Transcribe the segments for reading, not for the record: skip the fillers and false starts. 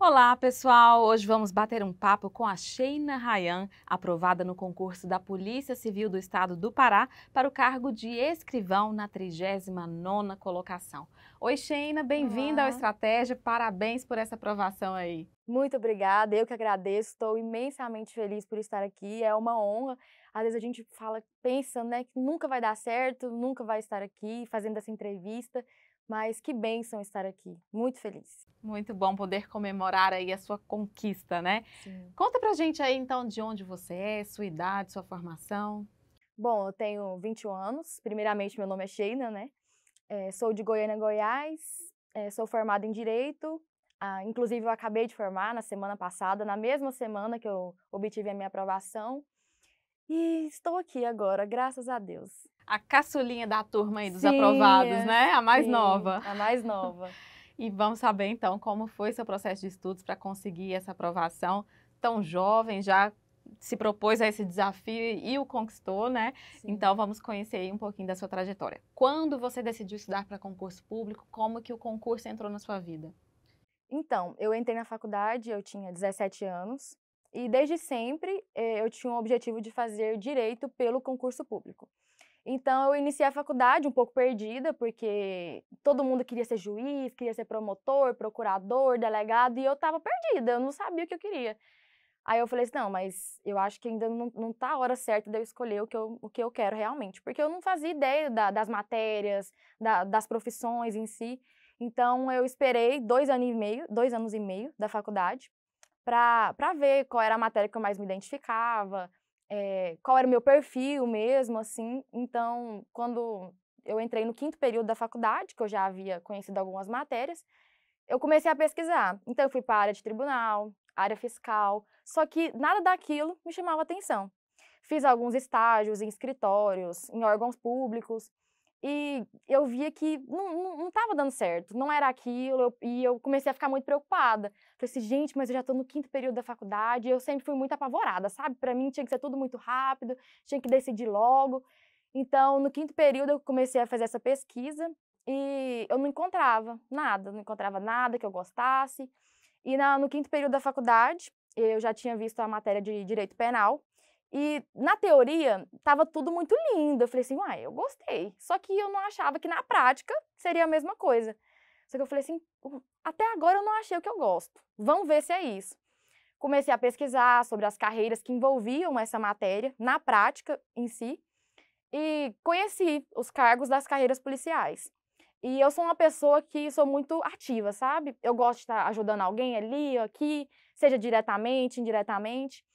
Olá, pessoal! Hoje vamos bater um papo com a Sheina Rayan, aprovada no concurso da Polícia Civil do Estado do Pará para o cargo de escrivão na 39ª colocação. Oi, Sheina, bem-vinda ao Olá, Estratégia, parabéns por essa aprovação aí. muito obrigada, eu que agradeço, estou imensamente feliz por estar aqui, é uma honra. Às vezes a gente fala pensando, né, que nunca vai dar certo, nunca vai estar aqui fazendo essa entrevista, mas que bênção estar aqui, muito feliz. Muito bom poder comemorar aí a sua conquista, né? Sim. Conta pra gente aí então de onde você é, sua idade, sua formação. Bom, eu tenho 21 anos, primeiramente meu nome é Sheina, né, sou de Goiânia, Goiás, sou formada em Direito, inclusive eu acabei de formar na semana passada, na mesma semana que eu obtive a minha aprovação, e estou aqui agora, graças a Deus. A caçulinha da turma aí dos Sim, aprovados, né? A mais sim, nova. a mais nova. E vamos saber então como foi seu processo de estudos para conseguir essa aprovação. Tão jovem, já se propôs a esse desafio e o conquistou, né? Sim. Então vamos conhecer aí um pouquinho da sua trajetória. Quando você decidiu estudar para concurso público, como que o concurso entrou na sua vida? Então, eu entrei na faculdade, eu tinha 17 anos, e desde sempre, eu tinha um objetivo de fazer direito pelo concurso público. Então eu iniciei a faculdade um pouco perdida, porque todo mundo queria ser juiz, queria ser promotor, procurador, delegado, e eu estava perdida, eu não sabia o que eu queria. Aí eu falei assim: "Não, mas eu acho que ainda não tá a hora certa de eu escolher o que eu quero realmente", porque eu não fazia ideia das matérias, das profissões em si. Então eu esperei 2 anos e meio da faculdade para ver qual era a matéria que eu mais me identificava, qual era o meu perfil mesmo, assim. Então, quando eu entrei no 5º período da faculdade, que eu já havia conhecido algumas matérias, eu comecei a pesquisar. Então eu fui para a área de tribunal, área fiscal, só que nada daquilo me chamava atenção. Fiz alguns estágios em escritórios, em órgãos públicos, e eu via que não estava dando certo, não era aquilo, e eu comecei a ficar muito preocupada. Falei assim: "Gente, mas eu já estou no 5º período da faculdade", e eu sempre fui muito apavorada, sabe. Para mim tinha que ser tudo muito rápido, tinha que decidir logo. Então, no 5º período eu comecei a fazer essa pesquisa, e eu não encontrava nada que eu gostasse. E no 5º período da faculdade, eu já tinha visto a matéria de direito penal, e na teoria estava tudo muito lindo, eu falei assim: "Uai, eu gostei", só que eu não achava que na prática seria a mesma coisa. Só que eu falei assim: Até agora eu não achei o que eu gosto, vamos ver se é isso". Comecei a pesquisar sobre as carreiras que envolviam essa matéria, na prática em si, e conheci os cargos das carreiras policiais. E eu sou uma pessoa que sou muito ativa, sabe. Eu gosto de estar ajudando alguém ali ou aqui, seja diretamente, indiretamente.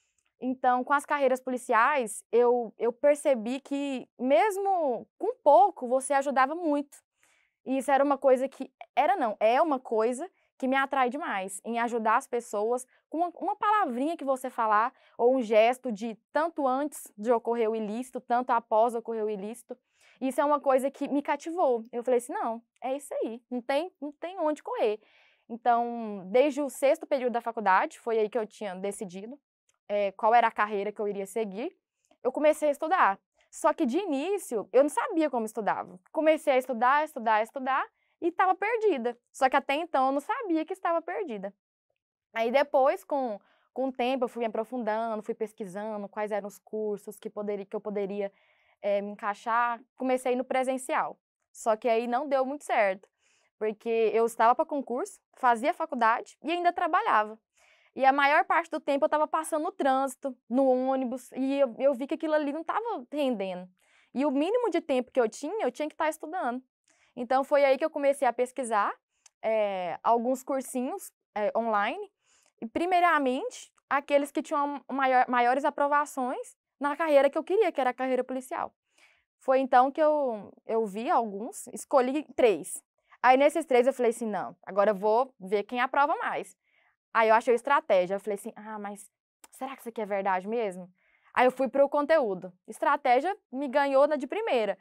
Então, com as carreiras policiais, eu percebi que mesmo com pouco, você ajudava muito. E isso era uma coisa que era não, é uma coisa que me atrai demais, em ajudar as pessoas com uma palavrinha que você falar, ou um gesto de tanto antes de ocorrer o ilícito, tanto após ocorrer o ilícito. Isso é uma coisa que me cativou. Eu falei assim: "Não, é isso aí, não tem onde correr". Então, desde o 6º período da faculdade, foi aí que eu tinha decidido, qual era a carreira que eu iria seguir, eu comecei a estudar. Só que de início, eu não sabia como estudava. Comecei a estudar, estudar, estudar e estava perdida. Só que até então eu não sabia que estava perdida. Aí depois, com o tempo, eu fui me aprofundando, fui pesquisando quais eram os cursos que eu poderia me encaixar. Comecei no presencial. Só que aí não deu muito certo, porque eu estava para concurso, fazia faculdade e ainda trabalhava. E a maior parte do tempo eu estava passando no trânsito, no ônibus, e eu vi que aquilo ali não estava rendendo. E o mínimo de tempo que eu tinha que estar estudando. Então foi aí que eu comecei a pesquisar, alguns cursinhos, online, e primeiramente aqueles que tinham maiores aprovações na carreira que eu queria, que era a carreira policial. Foi então que eu vi alguns, escolhi 3. Aí nesses 3 eu falei assim: "Não, agora eu vou ver quem aprova mais". Aí eu achei estratégia, eu falei assim: "Ah, mas será que isso aqui é verdade mesmo?". Aí eu fui para o conteúdo. Estratégia me ganhou na de primeira,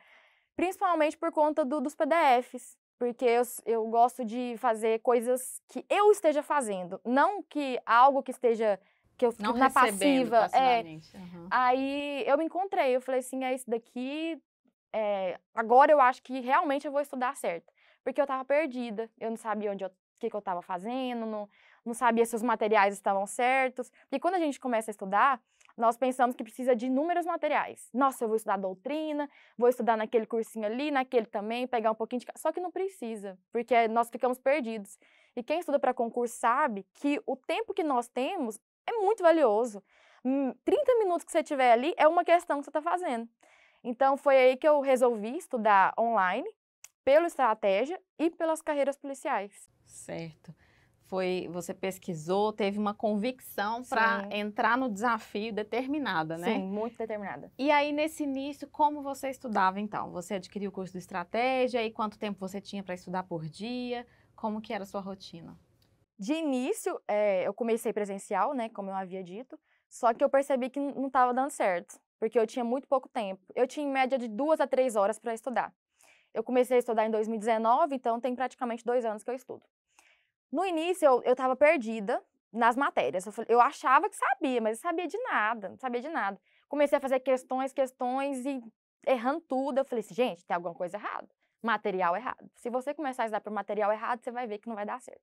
principalmente por conta dos PDFs, porque eu gosto de fazer coisas que eu esteja fazendo, não que algo que esteja que Não na recebendo passiva. passivamente. Aham. Aí eu me encontrei, eu falei assim: "É isso daqui, agora eu acho que realmente eu vou estudar certo", porque eu estava perdida, eu não sabia onde eu o que que eu estava fazendo, não sabia se os materiais estavam certos. Porque quando a gente começa a estudar, nós pensamos que precisa de inúmeros materiais. Nossa, eu vou estudar doutrina, vou estudar naquele cursinho ali, naquele também, pegar um pouquinho de... Só que não precisa, porque nós ficamos perdidos. E quem estuda para concurso sabe que o tempo que nós temos é muito valioso. 30 minutos que você tiver ali é uma questão que você está fazendo. Então, foi aí que eu resolvi estudar online, pela estratégia e pelas carreiras policiais. Certo. Você pesquisou, teve uma convicção para entrar no desafio determinada, né? Sim, muito determinada. E aí, nesse início, como você estudava, então? Você adquiriu o curso de estratégia e quanto tempo você tinha para estudar por dia? Como que era a sua rotina? De início, eu comecei presencial, né, como eu havia dito, só que eu percebi que não estava dando certo, porque eu tinha muito pouco tempo. Eu tinha em média de 2 a 3 horas para estudar. Eu comecei a estudar em 2019, então tem praticamente 2 anos que eu estudo. No início, eu estava perdida nas matérias. Eu achava que sabia, mas eu sabia de nada, não sabia de nada. Comecei a fazer questões e errando tudo. Eu falei assim, gente, tem alguma coisa errada. Material errado. Se você começar a estudar por material errado, você vai ver que não vai dar certo.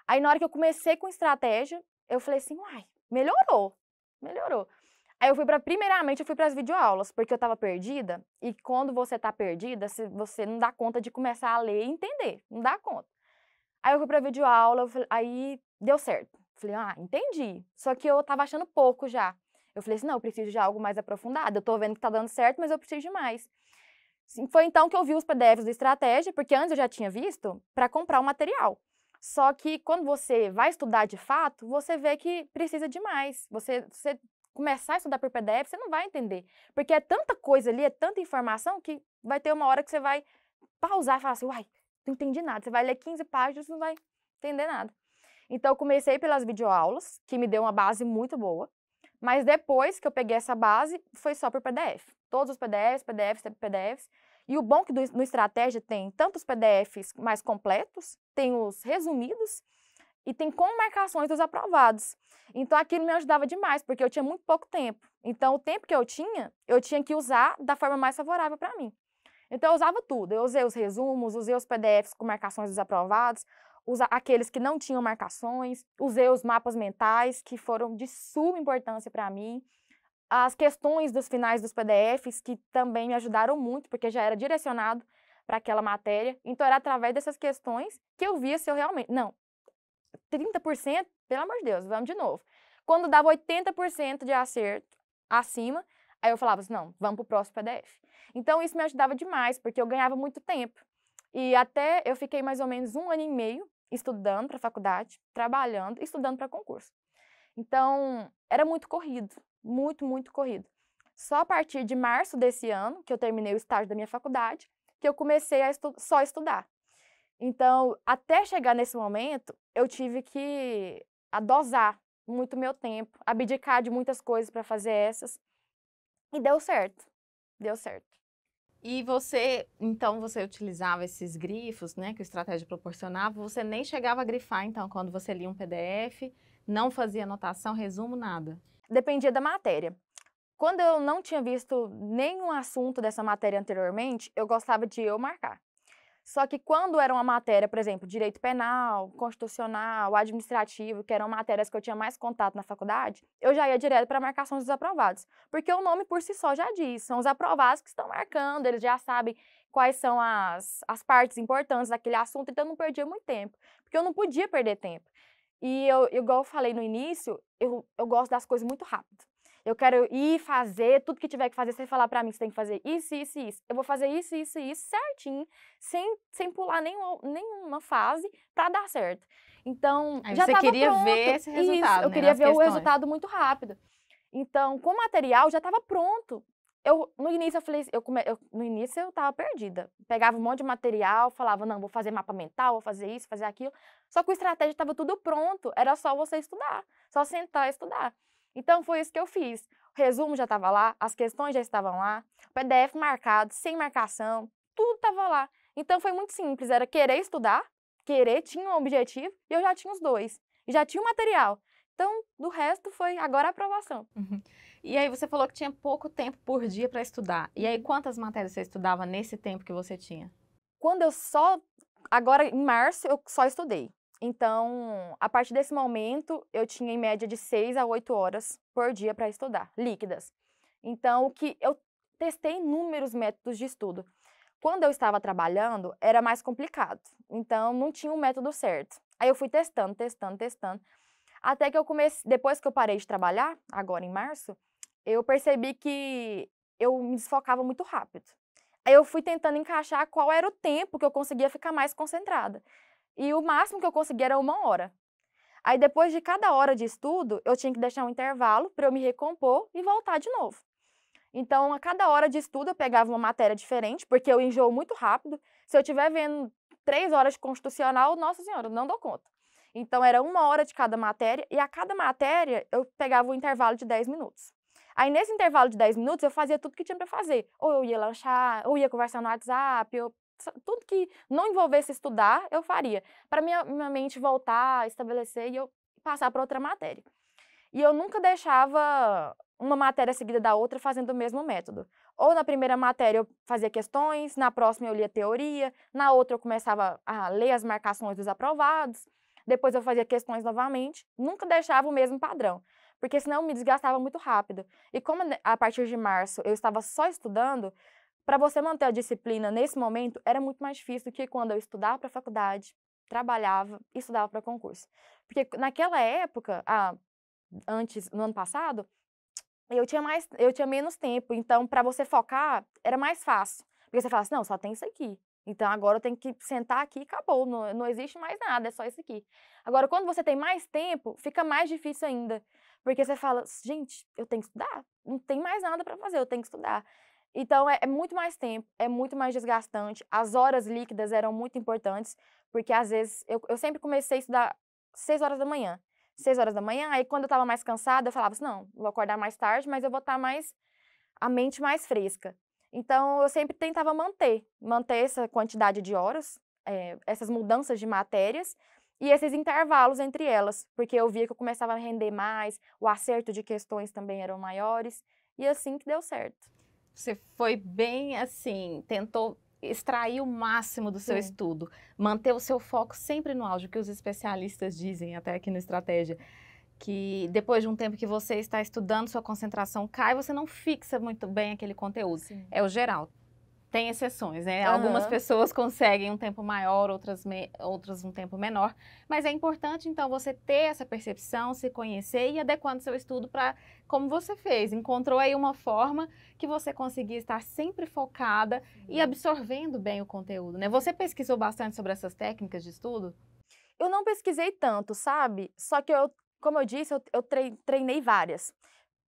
Aí, na hora que eu comecei com estratégia, eu falei assim, uai, melhorou. Aí primeiramente, eu fui para as videoaulas, porque eu estava perdida, e quando você está perdida, você não dá conta de começar a ler e entender, não dá conta. Aí eu fui pra videoaula, aí deu certo. Falei, entendi. Só que eu tava achando pouco já. Eu falei assim, não, eu preciso de algo mais aprofundado. Eu tô vendo que tá dando certo, mas eu preciso de mais. Foi então que eu vi os PDFs do Estratégia, porque antes eu já tinha visto, para comprar o material. Só que quando você vai estudar de fato, você vê que precisa de mais. Você começar a estudar por PDF, você não vai entender. Porque é tanta coisa ali, é tanta informação, que vai ter uma hora que você vai pausar e falar assim, uai, não entendi nada. Você vai ler 15 páginas e não vai entender nada. Então, eu comecei pelas videoaulas, que me deu uma base muito boa. Mas depois que eu peguei essa base, foi só por PDF. Todos os PDFs. E o bom que no Estratégia tem tanto os PDFs mais completos, tem os resumidos e tem com marcações dos aprovados. Então, aquilo me ajudava demais, porque eu tinha muito pouco tempo. Então, o tempo que eu tinha que usar da forma mais favorável para mim. Então, eu usava tudo. Eu usei os resumos, usei os PDFs com marcações dos aprovados, aqueles que não tinham marcações, usei os mapas mentais, que foram de suma importância para mim, as questões dos finais dos PDFs, que também me ajudaram muito, porque já era direcionado para aquela matéria. Então, era através dessas questões que eu via se eu realmente... Não, 30%, pelo amor de Deus, vamos de novo. Quando dava 80% de acerto acima, aí eu falava assim, não, vamos para o próximo PDF. Então, isso me ajudava demais, porque eu ganhava muito tempo. E até eu fiquei mais ou menos 1 ano e meio estudando para a faculdade, trabalhando e estudando para concurso. Então, era muito corrido, muito corrido. Só a partir de março desse ano, que eu terminei o estágio da minha faculdade, que eu comecei a só estudar. Então, até chegar nesse momento, eu tive que dosar muito meu tempo, abdicar de muitas coisas para fazer essas. E deu certo. E você, então, você utilizava esses grifos, né, que o Estratégia proporcionava, você nem chegava a grifar, então, quando você lia um PDF, não fazia anotação, resumo, nada? Dependia da matéria. Quando eu não tinha visto nenhum assunto dessa matéria anteriormente, eu gostava de eu marcar. Só que quando era uma matéria, por exemplo, direito penal, constitucional, administrativo, que eram matérias que eu tinha mais contato na faculdade, eu já ia direto para a marcação dos aprovados. Porque o nome por si só já diz, são os aprovados que estão marcando, eles já sabem quais são as partes importantes daquele assunto, então eu não perdia muito tempo, porque eu não podia perder tempo. E igual eu falei no início, eu gosto das coisas muito rápido. Eu quero ir fazer tudo que tiver que fazer. Você falar pra mim que você tem que fazer isso. Eu vou fazer isso certinho, sem pular nenhuma fase pra dar certo. Então, aí já você tava queria pronto. ver esse resultado, Isso, eu né, queria nas ver o questões. resultado muito rápido. Então, com o material já estava pronto. No início eu falei, no início eu estava perdida. Pegava um monte de material, falava, não, vou fazer mapa mental, vou fazer isso, fazer aquilo. Só que o estratégia estava tudo pronto, era só você estudar, só sentar e estudar. Então foi isso que eu fiz. O resumo já estava lá, as questões já estavam lá, o PDF marcado, sem marcação, tudo estava lá. Então foi muito simples, era querer estudar, tinha um objetivo, e eu já tinha os dois. E já tinha o material. Então, do resto foi agora a aprovação. Uhum. E aí você falou que tinha pouco tempo por dia para estudar. E aí quantas matérias você estudava nesse tempo que você tinha? Agora em março, eu só estudei. Então, a partir desse momento, eu tinha em média de 6 a 8 horas por dia para estudar, líquidas. Então, o que eu testei inúmeros métodos de estudo. Quando eu estava trabalhando, era mais complicado. Então, não tinha um método certo. Aí eu fui testando, testando, testando. Até que eu comecei, depois que eu parei de trabalhar, agora em março, eu percebi que eu me desfocava muito rápido. Aí eu fui tentando encaixar qual era o tempo que eu conseguia ficar mais concentrada. E o máximo que eu conseguia era 1 hora. Aí depois de cada hora de estudo, eu tinha que deixar um intervalo para eu me recompor e voltar de novo. Então, a cada hora de estudo, eu pegava uma matéria diferente, porque eu enjoo muito rápido. Se eu estiver vendo 3 horas de constitucional, nossa senhora, eu não dou conta. Então, era 1 hora de cada matéria, e a cada matéria eu pegava um intervalo de 10 minutos. Aí, nesse intervalo de 10 minutos, eu fazia tudo que tinha para fazer. Ou eu ia lanchar, ou ia conversar no WhatsApp, tudo que não envolvesse estudar, eu faria. Para minha mente voltar, estabelecer e eu passar para outra matéria. E eu nunca deixava uma matéria seguida da outra fazendo o mesmo método. Ou na primeira matéria eu fazia questões, na próxima eu lia teoria, na outra eu começava a ler as marcações dos aprovados, depois eu fazia questões novamente, nunca deixava o mesmo padrão, porque senão eu me desgastava muito rápido. E como a partir de março eu estava só estudando, para você manter a disciplina nesse momento era muito mais difícil do que quando eu estudava para a faculdade, trabalhava e estudava para concurso. Porque naquela época, antes, no ano passado, eu tinha menos tempo, então para você focar era mais fácil. Porque você fala assim, não, só tem isso aqui. Então agora eu tenho que sentar aqui e acabou, não existe mais nada, é só isso aqui. Agora, quando você tem mais tempo, fica mais difícil ainda. Porque você fala, gente, eu tenho que estudar, não tem mais nada para fazer, eu tenho que estudar. Então é muito mais tempo, é muito mais desgastante. As horas líquidas eram muito importantes, porque às vezes eu sempre comecei a estudar 6 horas da manhã. 6 horas da manhã, aí quando eu estava mais cansada, eu falava assim: "Não, vou acordar mais tarde, mas eu vou estar mais a mente mais fresca". Então eu sempre tentava manter essa quantidade de horas, essas mudanças de matérias e esses intervalos entre elas, porque eu via que eu começava a render mais, o acerto de questões também eram maiores, e assim que deu certo. Você foi bem assim, tentou extrair o máximo do seu Sim, estudo, manter o seu foco sempre no áudio, que os especialistas dizem, até aqui no Estratégia, que depois de um tempo que você está estudando, sua concentração cai, você não fixa muito bem aquele conteúdo. sim. É o geral. Tem exceções, né? Algumas Aham. pessoas conseguem um tempo maior, outras um tempo menor, mas é importante, então, você ter essa percepção, se conhecer e ir adequando seu estudo para, como você fez, encontrou aí uma forma que você conseguia estar sempre focada e Sim. absorvendo bem o conteúdo, né? Você pesquisou bastante sobre essas técnicas de estudo? Eu não pesquisei tanto, sabe, só que como eu disse, eu treinei várias.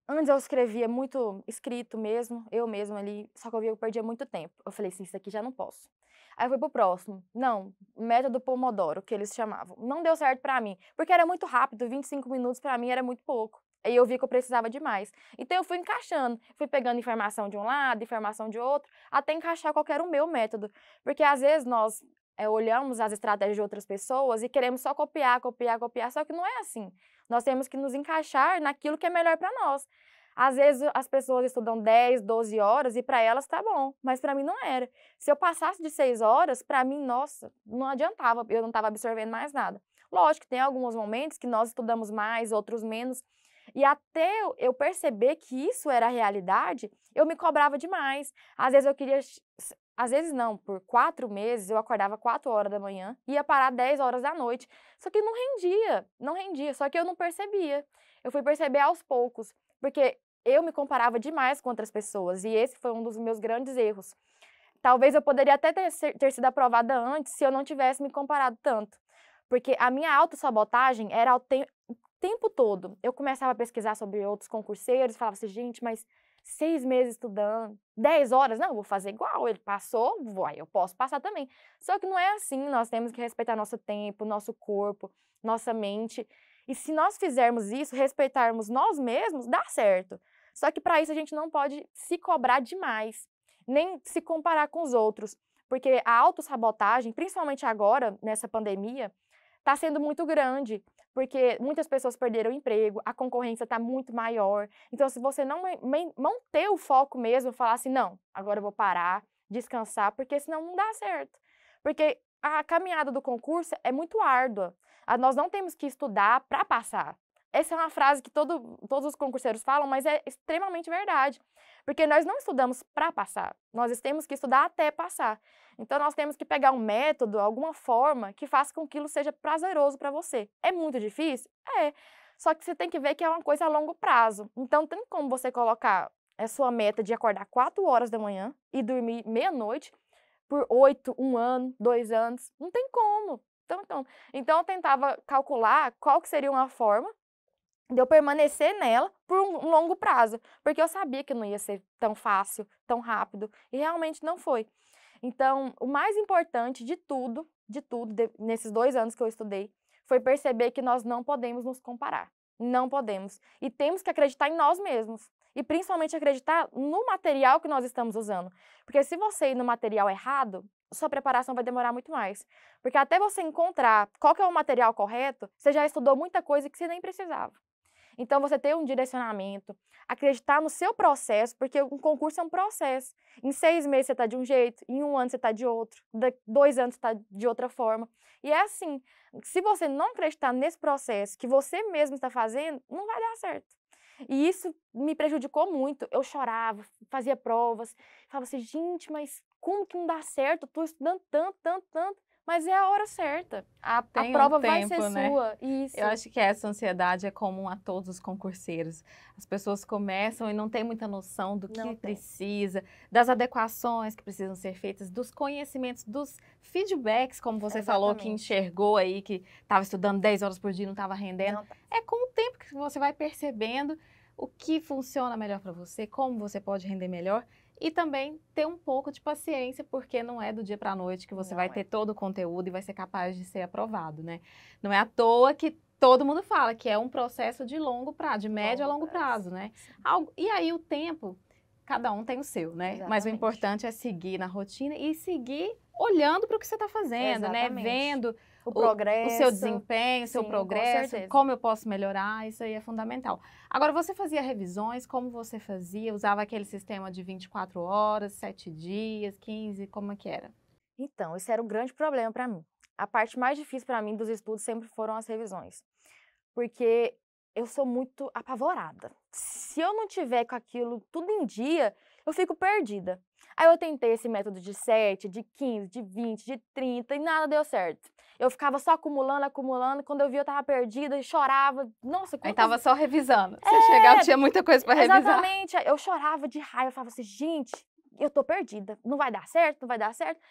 Antes eu escrevia muito escrito mesmo, eu mesma ali, só que eu via que eu perdia muito tempo. Eu falei assim: "Isso aqui já não posso". Aí eu fui para o próximo. Não, método Pomodoro, que eles chamavam. Não deu certo pra mim, porque era muito rápido, 25 minutos pra mim era muito pouco. Aí eu vi que eu precisava de mais. Então eu fui encaixando, fui pegando informação de um lado, informação de outro, até encaixar qual que era o meu método. Porque às vezes nós, olhamos as estratégias de outras pessoas e queremos só copiar, copiar, copiar, só que não é assim. Nós temos que nos encaixar naquilo que é melhor para nós. Às vezes as pessoas estudam 10, 12 horas e para elas tá bom, mas para mim não era. Se eu passasse de 6 horas, para mim, nossa, não adiantava, eu não estava absorvendo mais nada. Lógico que tem alguns momentos que nós estudamos mais, outros menos, e até eu perceber que isso era a realidade, eu me cobrava demais. Às vezes eu queria, às vezes não, por 4 meses eu acordava 4 horas da manhã, ia parar 10 horas da noite, só que não rendia, não rendia, só que eu não percebia. Eu fui perceber aos poucos. Porque eu me comparava demais com outras pessoas, e esse foi um dos meus grandes erros. Talvez eu poderia até ter sido aprovada antes se eu não tivesse me comparado tanto. Porque a minha autossabotagem era o tempo todo. Eu começava a pesquisar sobre outros concurseiros, falava assim, gente, mas 6 meses estudando, 10 horas, não, eu vou fazer igual, ele passou, aí eu posso passar também. Só que não é assim, nós temos que respeitar nosso tempo, nosso corpo, nossa mente. E se nós fizermos isso, respeitarmos nós mesmos, dá certo. Só que para isso a gente não pode se cobrar demais, nem se comparar com os outros, porque a autossabotagem, principalmente agora, nessa pandemia, está sendo muito grande, porque muitas pessoas perderam o emprego, a concorrência está muito maior. Então, se você não ter o foco mesmo, falar assim, não, agora eu vou parar, descansar, porque senão não dá certo. Porque a caminhada do concurso é muito árdua. Nós não temos que estudar para passar. Essa é uma frase que todos os concurseiros falam, mas é extremamente verdade. Porque nós não estudamos para passar, nós temos que estudar até passar. Então, nós temos que pegar um método, alguma forma que faça com que aquilo seja prazeroso para você. É muito difícil? É. Só que você tem que ver que é uma coisa a longo prazo. Então, tem como você colocar a sua meta de acordar 4 horas da manhã e dormir meia-noite por 8, 1 ano, 2 anos. Não tem como. Então, eu tentava calcular qual que seria uma forma de eu permanecer nela por um longo prazo, porque eu sabia que não ia ser tão fácil, tão rápido, e realmente não foi. Então, o mais importante nesses 2 anos que eu estudei, foi perceber que nós não podemos nos comparar. Não podemos. E temos que acreditar em nós mesmos. E principalmente acreditar no material que nós estamos usando. Porque se você ir no material errado, sua preparação vai demorar muito mais. Porque até você encontrar qual que é o material correto, você já estudou muita coisa que você nem precisava. Então, você ter um direcionamento, acreditar no seu processo, porque um concurso é um processo. Em 6 meses você está de um jeito, em 1 ano você está de outro, 2 anos você está de outra forma. E é assim, se você não acreditar nesse processo que você mesmo está fazendo, não vai dar certo. E isso me prejudicou muito. Eu chorava, fazia provas, falava assim, gente, mas como que não dá certo? Eu estou estudando tanto. Mas é a hora certa. A Tem prova um vai ser tempo, né? sua. Isso. Eu acho que essa ansiedade é comum a todos os concurseiros. As pessoas começam e não têm muita noção do que precisa, das adequações que precisam ser feitas, dos conhecimentos, dos feedbacks, como você falou, que enxergou aí, que estava estudando 10 horas por dia e não estava rendendo. É com o tempo que você vai percebendo o que funciona melhor para você, como você pode render melhor. E também ter um pouco de paciência, porque não é do dia para a noite que você vai ter todo o conteúdo e vai ser capaz de ser aprovado, né? Não é à toa que todo mundo fala que é um processo de longo prazo, de médio a longo prazo, né? E aí o tempo, cada um tem o seu, né? Exatamente. Mas o importante é seguir na rotina e seguir olhando para o que você está fazendo, né? Vendo o progresso, o seu desempenho, o seu progresso, como eu posso melhorar, isso aí é fundamental. Agora, você fazia revisões, como você fazia? Usava aquele sistema de 24 horas, 7 dias, 15, como é que era? Então, esse era um grande problema para mim. A parte mais difícil para mim dos estudos sempre foram as revisões, porque eu sou muito apavorada. Se eu não tiver com aquilo tudo em dia, eu fico perdida. Aí eu tentei esse método de 7, de 15, de 20, de 30 e nada deu certo. Eu ficava só acumulando, quando eu via eu tava perdida e chorava. Nossa, Aí tava só revisando. Você chegava, tinha muita coisa para revisar. Exatamente, eu chorava de raiva, eu falava assim, gente, eu tô perdida, não vai dar certo, não vai dar certo.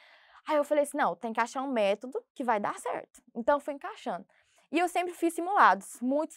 Aí eu falei assim, não, tem que achar um método que vai dar certo. Então eu fui encaixando. E eu sempre fiz simulados, muitos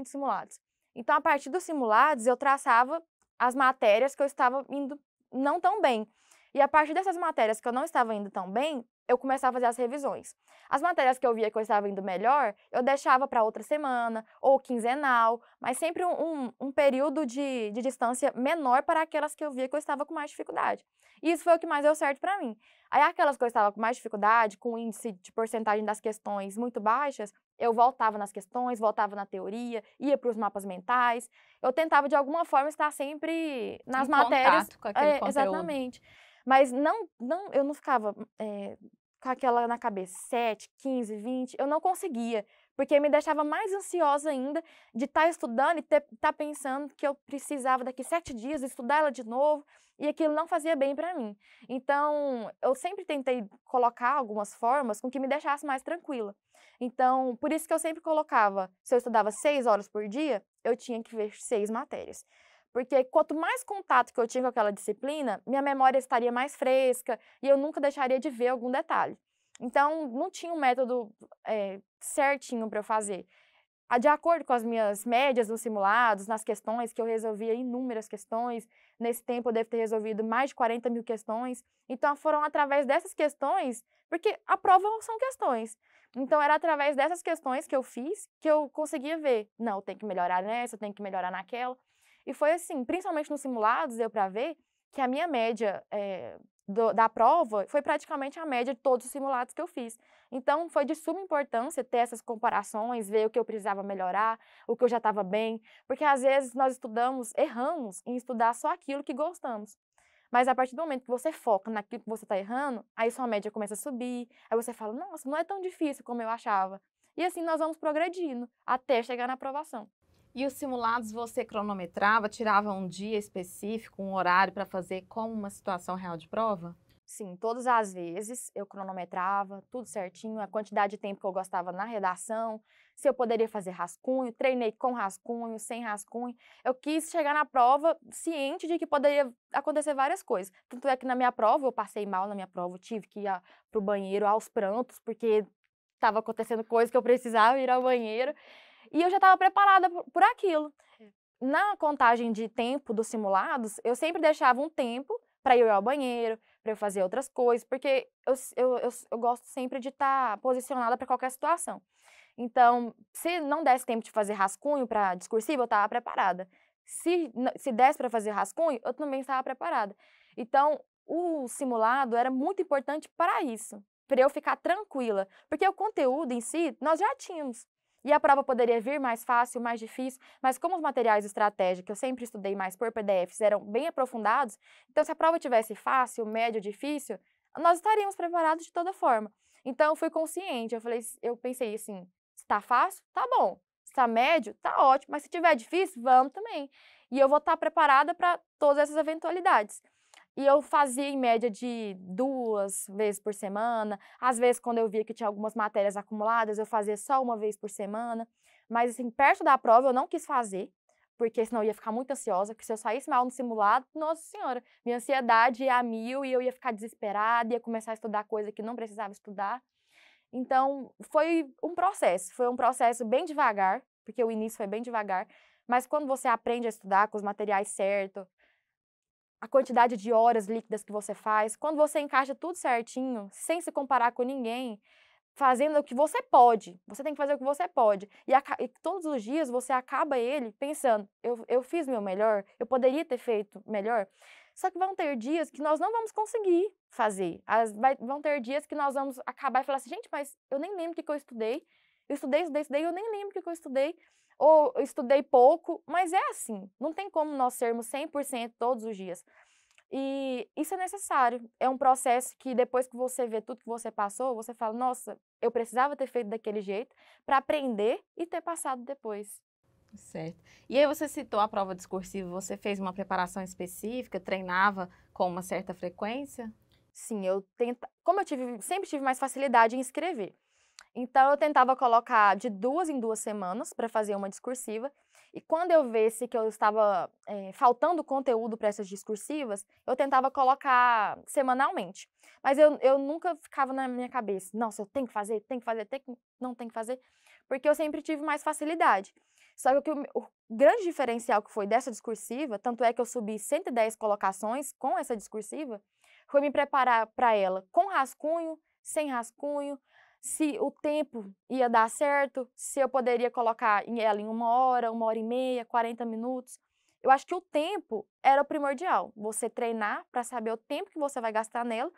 simulados. Então, a partir dos simulados, eu traçava as matérias que eu estava indo não tão bem. E a partir dessas matérias que eu não estava indo tão bem, eu começava a fazer as revisões. As matérias que eu via que eu estava indo melhor, eu deixava para outra semana, ou quinzenal, mas sempre um período de distância menor para aquelas que eu via que eu estava com mais dificuldade. E isso foi o que mais deu certo para mim. Aí aquelas que eu estava com mais dificuldade, com índice de porcentagem das questões muito baixas, eu voltava nas questões, voltava na teoria, ia para os mapas mentais. Eu tentava, de alguma forma, estar sempre nas matérias. Contato com aquele conteúdo. Exatamente. Mas eu não ficava com aquela na cabeça, 7, 15, 20, eu não conseguia, porque me deixava mais ansiosa ainda de estar estudando e estar pensando que eu precisava daqui 7 dias estudar ela de novo, e aquilo não fazia bem para mim. Então, eu sempre tentei colocar algumas formas com que me deixasse mais tranquila. Então, por isso que eu sempre colocava, se eu estudava 6 horas por dia, eu tinha que ver 6 matérias. Porque quanto mais contato que eu tinha com aquela disciplina, minha memória estaria mais fresca e eu nunca deixaria de ver algum detalhe. Então, não tinha um método certinho para eu fazer. De acordo com as minhas médias nos simulados, nas questões, que eu resolvia inúmeras questões, nesse tempo eu devo ter resolvido mais de 40 mil questões. Então, foram através dessas questões, porque a prova são questões. Então, era através dessas questões que eu fiz que eu conseguia ver. Não, eu tenho que melhorar nessa, eu tenho que melhorar naquela. E foi assim, principalmente nos simulados, deu para ver que a minha média da prova foi praticamente a média de todos os simulados que eu fiz. Então, foi de suma importância ter essas comparações, ver o que eu precisava melhorar, o que eu já estava bem, porque às vezes nós erramos em estudar só aquilo que gostamos. Mas a partir do momento que você foca naquilo que você está errando, aí sua média começa a subir, aí você fala, nossa, não é tão difícil como eu achava. E assim nós vamos progredindo até chegar na aprovação. E os simulados você cronometrava, tirava um dia específico, um horário para fazer como uma situação real de prova? Sim, todas as vezes eu cronometrava, tudo certinho, a quantidade de tempo que eu gostava na redação, se eu poderia fazer rascunho, treinei com rascunho, sem rascunho. Eu quis chegar na prova ciente de que poderia acontecer várias coisas. Tanto é que na minha prova, eu passei mal na minha prova, eu tive que ir para o banheiro aos prantos, porque estava acontecendo coisa que eu precisava ir ao banheiro. E eu já estava preparada por aquilo. Na contagem de tempo dos simulados, eu sempre deixava um tempo para eu ir ao banheiro, para eu fazer outras coisas, porque eu gosto sempre de estar posicionada para qualquer situação. Então, se não desse tempo de fazer rascunho para discursiva, eu estava preparada. Se desse para fazer rascunho, eu também estava preparada. Então, o simulado era muito importante para isso, para eu ficar tranquila, porque o conteúdo em si nós já tínhamos. E a prova poderia vir mais fácil, mais difícil, mas como os materiais de estratégia, que eu sempre estudei mais por PDFs, eram bem aprofundados, então se a prova tivesse fácil, médio, difícil, nós estaríamos preparados de toda forma. Então eu fui consciente, eu pensei assim, se tá fácil, tá bom. Se tá médio, tá ótimo, mas se tiver difícil, vamos também. E eu vou estar preparada para todas essas eventualidades. E eu fazia em média de 2 vezes por semana. Às vezes, quando eu via que tinha algumas matérias acumuladas, eu fazia só uma vez por semana. Mas, assim, perto da prova eu não quis fazer, porque senão eu ia ficar muito ansiosa, porque se eu saísse mal no simulado, nossa senhora, minha ansiedade ia a mil e eu ia ficar desesperada, ia começar a estudar coisa que não precisava estudar. Então, foi um processo bem devagar, porque o início foi bem devagar, mas quando você aprende a estudar com os materiais certos, a quantidade de horas líquidas que você faz, quando você encaixa tudo certinho, sem se comparar com ninguém, fazendo o que você pode, você tem que fazer o que você pode. E todos os dias você acaba ele pensando, eu fiz meu melhor, eu poderia ter feito melhor. Só que vão ter dias que nós não vamos conseguir fazer. Vão ter dias que nós vamos acabar e falar assim, gente, mas eu nem lembro o que, que eu estudei. Eu estudei, eu nem lembro o que, que eu estudei. Ou eu estudei pouco, mas é assim. Não tem como nós sermos 100% todos os dias. E isso é necessário. É um processo que depois que você vê tudo que você passou, você fala, nossa, eu precisava ter feito daquele jeito para aprender e ter passado depois. Certo. E aí você citou a prova discursiva, você fez uma preparação específica, treinava com uma certa frequência? Sim, como sempre tive mais facilidade em escrever. Então, eu tentava colocar de 2 em 2 semanas para fazer uma discursiva. E quando eu visse que eu estava faltando conteúdo para essas discursivas, eu tentava colocar semanalmente. Mas eu nunca ficava na minha cabeça, nossa, eu tenho que fazer, não tenho que fazer, porque eu sempre tive mais facilidade. Só que o grande diferencial que foi dessa discursiva, tanto é que eu subi 110 colocações com essa discursiva, foi me preparar para ela com rascunho, sem rascunho, se o tempo ia dar certo, se eu poderia colocar ela em 1 hora e meia, 40 minutos. Eu acho que o tempo era o primordial. Você treinar para saber o tempo que você vai gastar nela,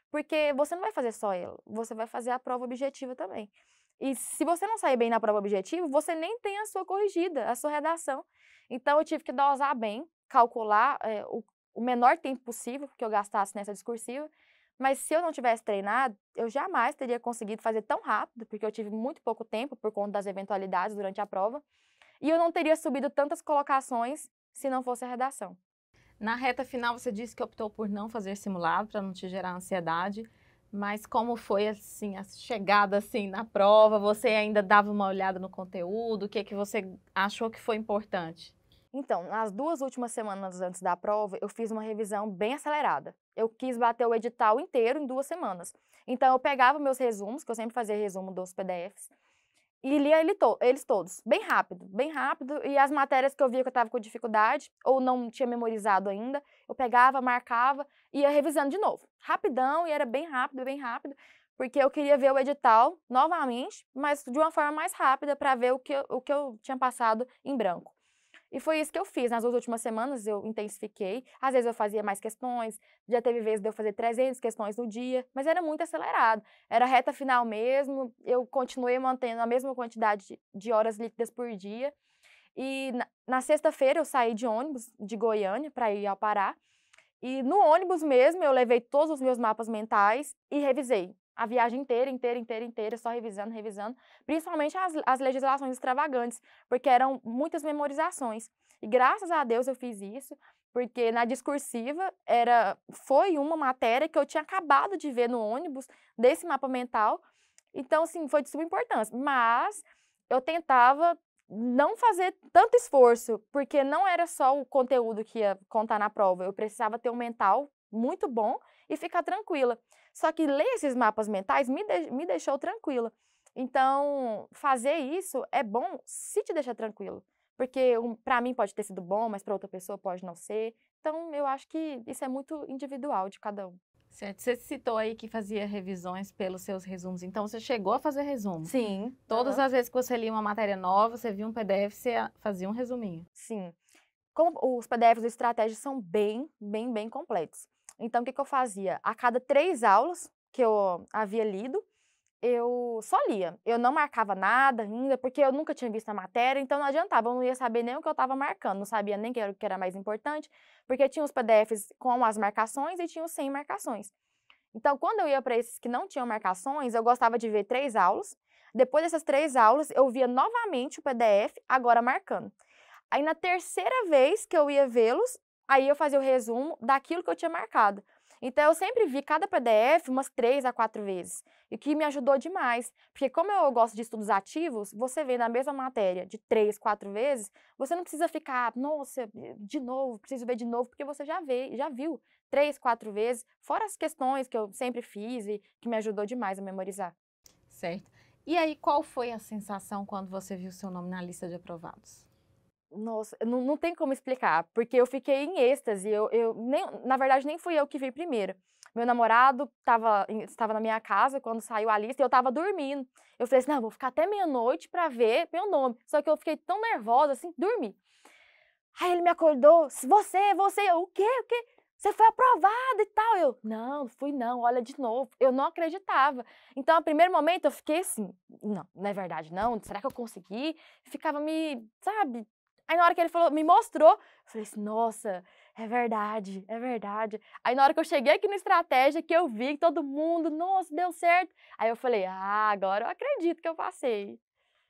porque você não vai fazer só ela, você vai fazer a prova objetiva também. E se você não sair bem na prova objetiva, você nem tem a sua corrigida, a sua redação. Então eu tive que dosar bem, calcular o menor tempo possível que eu gastasse nessa discursiva. Mas se eu não tivesse treinado, eu jamais teria conseguido fazer tão rápido, porque eu tive muito pouco tempo por conta das eventualidades durante a prova, e eu não teria subido tantas colocações se não fosse a redação. Na reta final você disse que optou por não fazer simulado para não te gerar ansiedade, mas como foi assim a chegada assim na prova? Você ainda dava uma olhada no conteúdo? O que que você achou que foi importante? Então, nas 2 últimas semanas antes da prova, eu fiz uma revisão bem acelerada. Eu quis bater o edital inteiro em 2 semanas. Então, eu pegava meus resumos, que eu sempre fazia resumo dos PDFs, e lia eles todos, bem rápido, e as matérias que eu via que eu estava com dificuldade, ou não tinha memorizado ainda, eu pegava, marcava, e ia revisando de novo. Rapidão, e era bem rápido, porque eu queria ver o edital novamente, mas de uma forma mais rápida, para ver o que eu tinha passado em branco. E foi isso que eu fiz. Nas 2 últimas semanas eu intensifiquei. Às vezes eu fazia mais questões, já teve vezes de eu fazer 300 questões no dia, mas era muito acelerado. Era reta final mesmo, eu continuei mantendo a mesma quantidade de horas líquidas por dia. E na sexta-feira eu saí de ônibus de Goiânia para ir ao Pará. E no ônibus mesmo, eu levei todos os meus mapas mentais e revisei. A viagem inteira, só revisando, principalmente as legislações extravagantes, porque eram muitas memorizações. E graças a Deus eu fiz isso, porque na discursiva foi uma matéria que eu tinha acabado de ver no ônibus, desse mapa mental. Então, assim, foi de suma importância. Mas eu tentava não fazer tanto esforço, porque não era só o conteúdo que ia contar na prova. Eu precisava ter um mental muito bom e ficar tranquila. Só que ler esses mapas mentais me deixou tranquila. Então, fazer isso é bom se te deixar tranquilo. Porque para mim pode ter sido bom, mas para outra pessoa pode não ser. Então, eu acho que isso é muito individual de cada um. Certo. Você citou aí que fazia revisões pelos seus resumos. Então, você chegou a fazer resumo? Sim. Todas as vezes que você lia uma matéria nova, você via um PDF, você fazia um resuminho? Sim. Como os PDFs do Estratégia são bem completos. Então, o que eu fazia? A cada 3 aulas que eu havia lido, eu só lia. Eu não marcava nada ainda, porque eu nunca tinha visto a matéria, então não adiantava, eu não ia saber nem o que eu estava marcando, não sabia nem o que era mais importante, porque tinha os PDFs com as marcações e tinha os sem marcações. Então, quando eu ia para esses que não tinham marcações, eu gostava de ver 3 aulas. Depois dessas 3 aulas, eu via novamente o PDF, agora marcando. Aí, na terceira vez que eu ia vê-los, aí eu fazia o resumo daquilo que eu tinha marcado. Então, eu sempre vi cada PDF umas 3 a 4 vezes, e que me ajudou demais. Porque como eu gosto de estudos ativos, você vê na mesma matéria de 3, 4 vezes, você não precisa ficar, nossa, de novo, preciso ver de novo, porque você já viu 3, 4 vezes, fora as questões que eu sempre fiz e que me ajudou demais a memorizar. Certo. E aí, qual foi a sensação quando você viu seu nome na lista de aprovados? Nossa, não tem como explicar, porque eu fiquei em êxtase, na verdade, nem fui eu que vi primeiro. Meu namorado estava na minha casa quando saiu a lista e eu estava dormindo. Eu falei assim, não, vou ficar até meia-noite para ver meu nome. Só que eu fiquei tão nervosa, assim, dormi. Aí ele me acordou, o quê? Você foi aprovada e tal. Eu, não fui não, olha de novo. Eu não acreditava. Então, no primeiro momento, eu fiquei assim, não é verdade não, será que eu consegui? Ficava sabe? Aí na hora que ele falou, me mostrou, eu falei assim, nossa, é verdade, é verdade. Aí na hora que eu cheguei aqui no Estratégia, que eu vi que todo mundo, nossa, deu certo. Aí eu falei, agora eu acredito que eu passei.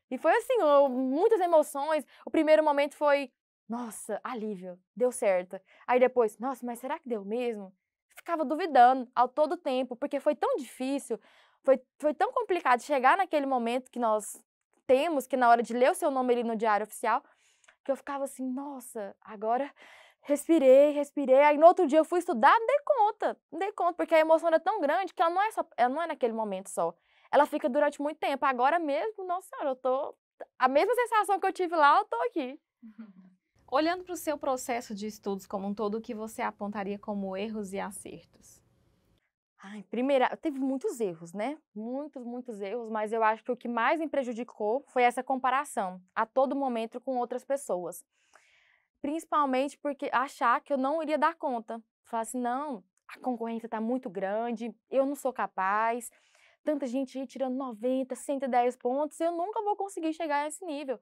E foi assim, muitas emoções. O primeiro momento foi, nossa, alívio, deu certo. Aí depois, nossa, mas será que deu mesmo? Ficava duvidando ao todo tempo, porque foi tão difícil, foi tão complicado chegar naquele momento que nós temos, que na hora de ler o seu nome ali no Diário Oficial, que eu ficava assim, nossa, agora respirei. Aí no outro dia eu fui estudar, não dei conta, porque a emoção era tão grande que ela não é naquele momento só. Ela fica durante muito tempo. Agora mesmo, nossa senhora, a mesma sensação que eu tive lá, eu tô aqui. Olhando para o seu processo de estudos como um todo, o que você apontaria como erros e acertos? Teve muitos erros, né? Muitos erros, mas eu acho que o que mais me prejudicou foi essa comparação a todo momento com outras pessoas. Principalmente porque achar que eu não iria dar conta. Falar assim, não, a concorrência está muito grande, eu não sou capaz, tanta gente aí tirando 90, 110 pontos, eu nunca vou conseguir chegar a esse nível.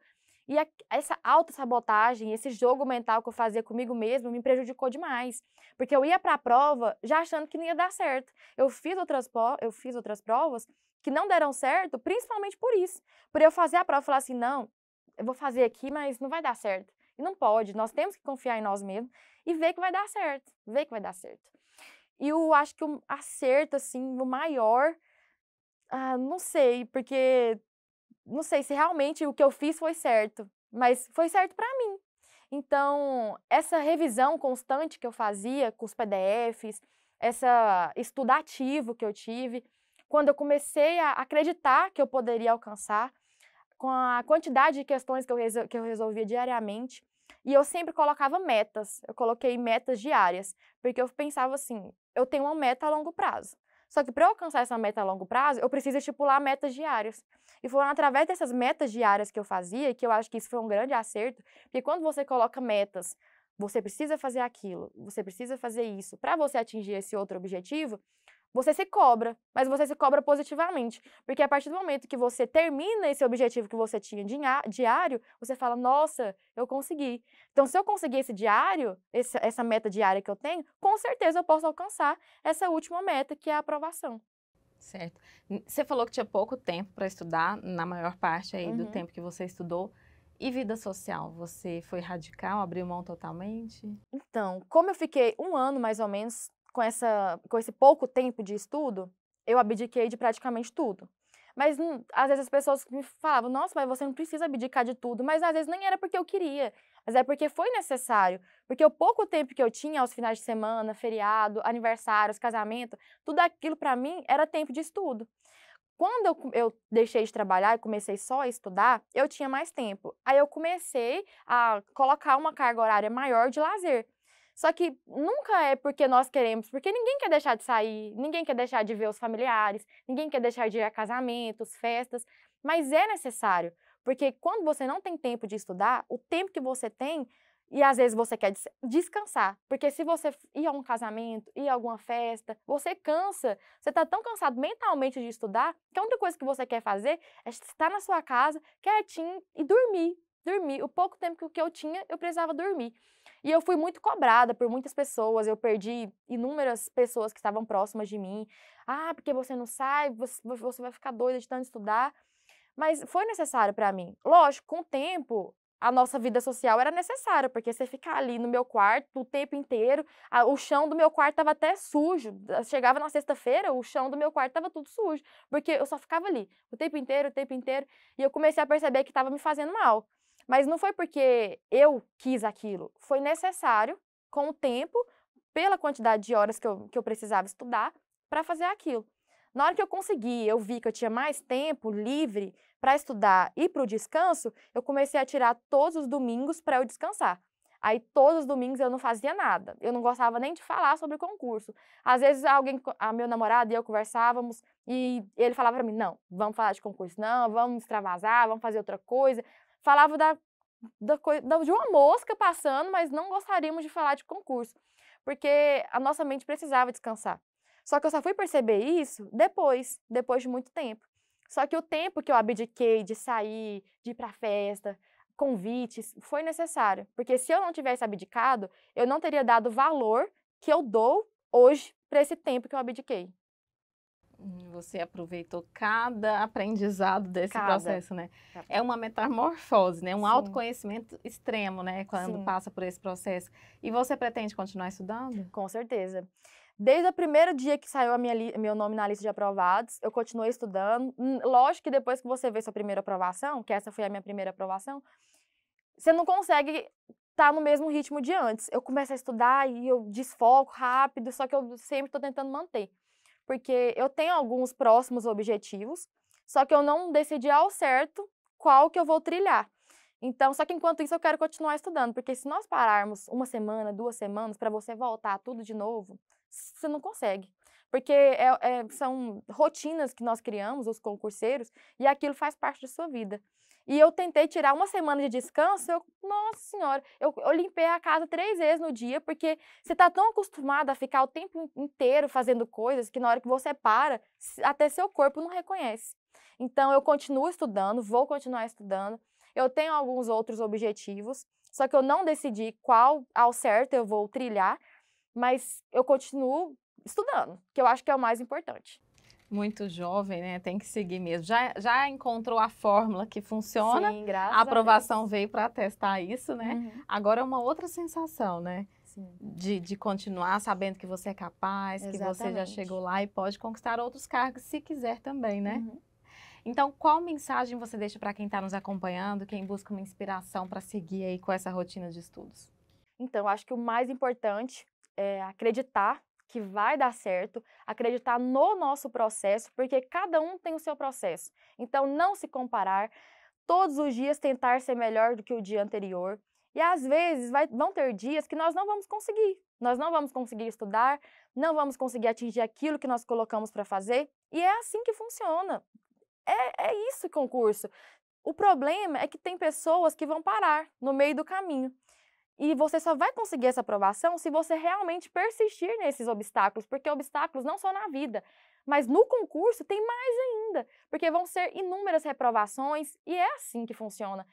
E essa autossabotagem, esse jogo mental que eu fazia comigo mesma me prejudicou demais. Porque eu ia para a prova já achando que não ia dar certo. Eu fiz outras provas que não deram certo, principalmente por isso. Por eu fazer a prova e falar assim, não, eu vou fazer aqui, mas não vai dar certo. E não pode, nós temos que confiar em nós mesmos e ver que vai dar certo, E eu acho que o acerto, assim, o maior, não sei, porque não sei se realmente o que eu fiz foi certo, mas foi certo para mim. Então, essa revisão constante que eu fazia com os PDFs, essa estudo ativo que eu tive, quando eu comecei a acreditar que eu poderia alcançar, com a quantidade de questões que eu resolvia diariamente, e eu sempre colocava metas, eu coloquei metas diárias, porque eu pensava assim, eu tenho uma meta a longo prazo. Só que para eu alcançar essa meta a longo prazo, eu preciso estipular metas diárias. E foram através dessas metas diárias que eu fazia, que eu acho que isso foi um grande acerto, porque quando você coloca metas, você precisa fazer aquilo, você precisa fazer isso, para você atingir esse outro objetivo, você se cobra, mas você se cobra positivamente. Porque a partir do momento que você termina esse objetivo que você tinha diário, você fala, nossa, eu consegui. Então, se eu conseguir esse diário, essa meta diária que eu tenho, com certeza eu posso alcançar essa última meta, que é a aprovação. Certo. Você falou que tinha pouco tempo para estudar, na maior parte aí do Uhum. tempo que você estudou. E vida social? Você foi radical, abriu mão totalmente? Então, como eu fiquei um ano, mais ou menos, com esse pouco tempo de estudo, eu abdiquei de praticamente tudo. Mas, às vezes, as pessoas me falavam, nossa, mas você não precisa abdicar de tudo. Mas, às vezes, nem era porque eu queria, mas é porque foi necessário. Porque o pouco tempo que eu tinha aos finais de semana, feriado, aniversários, casamento, tudo aquilo, para mim, era tempo de estudo. Quando eu deixei de trabalhar e comecei só a estudar, eu tinha mais tempo. Aí eu comecei a colocar uma carga horária maior de lazer. Só que nunca é porque nós queremos, porque ninguém quer deixar de sair, ninguém quer deixar de ver os familiares, ninguém quer deixar de ir a casamentos, festas, mas é necessário, porque quando você não tem tempo de estudar, o tempo que você tem, e às vezes você quer descansar, porque se você ir a um casamento, ir a alguma festa, você cansa, você está tão cansado mentalmente de estudar, que a única coisa que você quer fazer é estar na sua casa, quietinho e dormir. Dormir. O pouco tempo que eu tinha, eu precisava dormir. E eu fui muito cobrada por muitas pessoas, eu perdi inúmeras pessoas que estavam próximas de mim. Ah, porque você não sai, você vai ficar doida de tanto estudar. Mas foi necessário para mim. Lógico, com o tempo, a nossa vida social era necessária, porque você ficar ali no meu quarto o tempo inteiro, o chão do meu quarto estava até sujo. Chegava na sexta-feira, o chão do meu quarto estava tudo sujo, porque eu só ficava ali o tempo inteiro, e eu comecei a perceber que estava me fazendo mal. Mas não foi porque eu quis aquilo, foi necessário, com o tempo, pela quantidade de horas que eu precisava estudar, para fazer aquilo. Na hora que eu consegui, eu vi que eu tinha mais tempo livre para estudar e para o descanso, eu comecei a tirar todos os domingos para eu descansar. Aí todos os domingos eu não fazia nada. Eu não gostava nem de falar sobre o concurso. Às vezes meu namorado e eu conversávamos e ele falava para mim: "Não, vamos falar de concurso não, vamos extravasar, vamos fazer outra coisa". Falava de uma mosca passando, mas não gostaríamos de falar de concurso, porque a nossa mente precisava descansar. Só que eu só fui perceber isso depois de muito tempo. Só que o tempo que eu abdiquei de sair, de ir pra festa, convites, foi necessário. Porque se eu não tivesse abdicado, eu não teria dado o valor que eu dou hoje para esse tempo que eu abdiquei. Você aproveitou cada aprendizado desse Cada. processo, né? É uma metamorfose, né? Um Sim, autoconhecimento extremo, né? Quando sim, passa por esse processo. E você pretende continuar estudando? com certeza. Desde o primeiro dia que saiu meu nome na lista de aprovados, eu continuei estudando. Lógico que depois que você vê sua primeira aprovação, que essa foi a minha primeira aprovação, você não consegue estar no mesmo ritmo de antes. Eu começo a estudar e eu desfoco rápido, só que eu sempre estou tentando manter. Porque eu tenho alguns próximos objetivos, só que eu não decidi ao certo qual que eu vou trilhar. Então, só que enquanto isso eu quero continuar estudando, porque se nós pararmos uma semana, 2 semanas, para você voltar tudo de novo, você não consegue. Porque são rotinas que nós criamos, os concurseiros, e aquilo faz parte da sua vida. E eu tentei tirar uma semana de descanso, nossa senhora, eu limpei a casa 3 vezes no dia, porque você está tão acostumado a ficar o tempo inteiro fazendo coisas que na hora que você para, até seu corpo não reconhece. Então, eu continuo estudando, vou continuar estudando. Eu tenho alguns outros objetivos, só que eu não decidi qual ao certo eu vou trilhar, mas eu continuo estudando, que eu acho que é o mais importante. Muito jovem, né? Tem que seguir mesmo. Já encontrou a fórmula que funciona, Sim, a graças a aprovação Deus. veio para testar isso, né? Uhum, Agora é uma outra sensação, né? sim, De continuar sabendo que você é capaz, que você já chegou exatamente. lá e pode conquistar outros cargos se quiser também, né? Uhum. Então, qual mensagem você deixa para quem está nos acompanhando, quem busca uma inspiração para seguir aí com essa rotina de estudos? Então, acho que o mais importante é acreditar que vai dar certo, acreditar no nosso processo, porque cada um tem o seu processo. Então, não se comparar, todos os dias tentar ser melhor do que o dia anterior. E às vezes vão ter dias que nós não vamos conseguir. Nós não vamos conseguir estudar, não vamos conseguir atingir aquilo que nós colocamos para fazer. E é assim que funciona. É isso concurso. O problema é que tem pessoas que vão parar no meio do caminho. E você só vai conseguir essa aprovação se você realmente persistir nesses obstáculos, porque obstáculos não só na vida, mas no concurso tem mais ainda, porque vão ser inúmeras reprovações e é assim que funciona.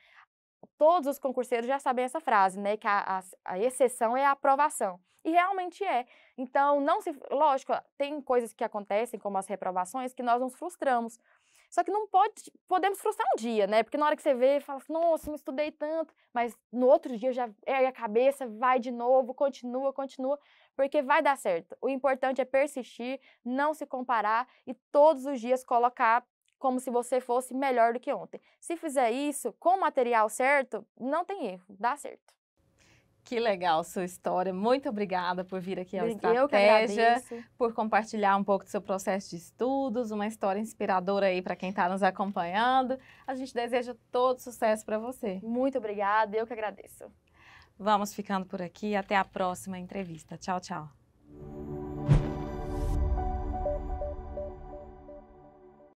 Todos os concurseiros já sabem essa frase, né? Que a exceção é a aprovação. E realmente é. Então, não se. Lógico, tem coisas que acontecem, como as reprovações, que nós nos frustramos. Só que não podemos frustrar um dia, né? Porque na hora que você vê, fala assim, nossa, não estudei tanto, mas no outro dia já ergue a cabeça, vai de novo, continua, continua, porque vai dar certo. O importante é persistir, não se comparar e todos os dias colocar como se você fosse melhor do que ontem. Se fizer isso com o material certo, não tem erro, dá certo. Que legal sua história. Muito obrigada por vir aqui ao Eu que Estratégia, agradeço. por compartilhar um pouco do seu processo de estudos, uma história inspiradora aí para quem está nos acompanhando. A gente deseja todo sucesso para você. Muito obrigada, eu que agradeço. Vamos ficando por aqui. Até a próxima entrevista. Tchau, tchau.